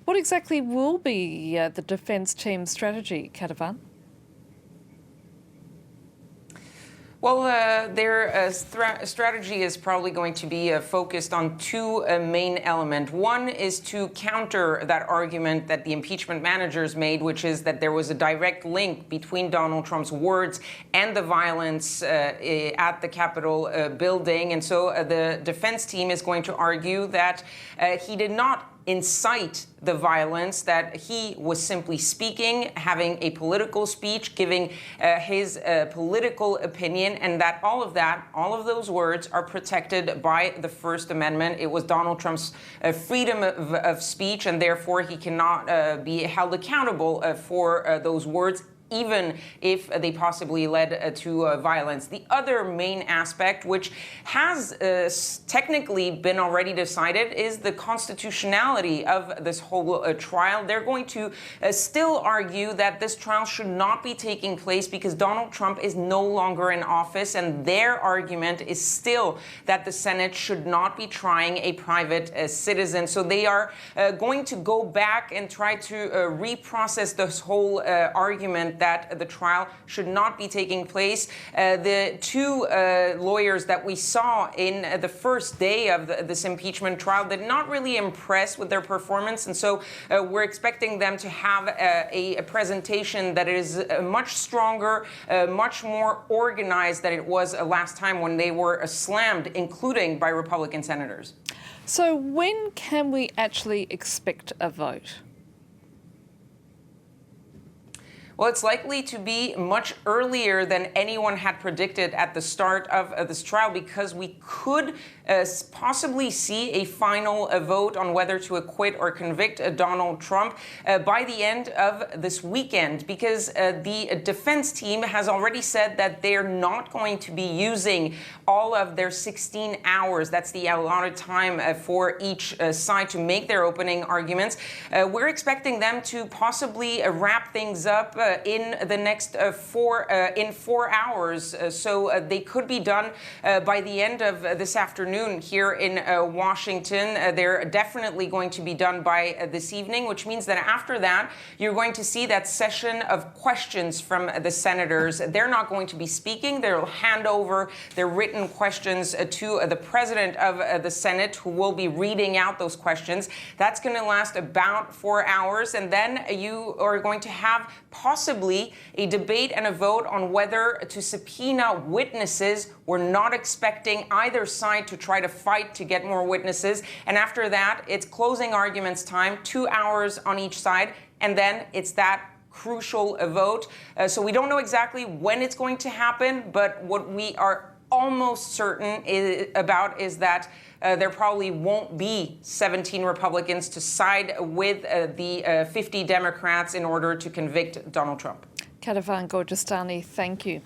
What exactly will be the defence team's strategy, Kethevane? Well, their strategy is probably going to be focused on two main elements. One is to counter that argument that the impeachment managers made, which is that there was a direct link between Donald Trump's words and the violence at the Capitol building. And so the defense team is going to argue that he did not incite the violence, that he was simply speaking, having a political speech, giving his political opinion, and that all of those words are protected by the First Amendment. It was Donald Trump's freedom of speech, and therefore he cannot be held accountable for those words, even if they possibly led to violence. The other main aspect, which has technically been already decided, is the constitutionality of this whole trial. They're going to still argue that this trial should not be taking place because Donald Trump is no longer in office, and their argument is still that the Senate should not be trying a private citizen. So they are going to go back and try to reprocess this whole argument that the trial should not be taking place. The two lawyers that we saw in the first day of this impeachment trial did not really impress with their performance, and so we're expecting them to have a presentation that is much stronger, much more organized than it was last time when they were slammed, including by Republican senators. So when can we actually expect a vote? Well, it's likely to be much earlier than anyone had predicted at the start of this trial, because we could possibly see a final vote on whether to acquit or convict Donald Trump by the end of this weekend, because the defense team has already said that they're not going to be using all of their 16 hours. That's the allotted time for each side to make their opening arguments. We're expecting them to possibly wrap things up in the next 4 hours. So they could be done by the end of this afternoon here in Washington. They're definitely going to be done by this evening, which means that after that, you're going to see that session of questions from the senators. They're not going to be speaking. They'll hand over their written questions to the president of the Senate, who will be reading out those questions. That's going to last about 4 hours. And then you are going to have possibly a debate and a vote on whether to subpoena witnesses. We're not expecting either side to try to fight to get more witnesses. And after that, it's closing arguments time, 2 hours on each side. And then it's that crucial vote. So we don't know exactly when it's going to happen, but what we are almost certain about is that there probably won't be 17 Republicans to side with the 50 Democrats in order to convict Donald Trump. Kethevane Gorjestani, thank you.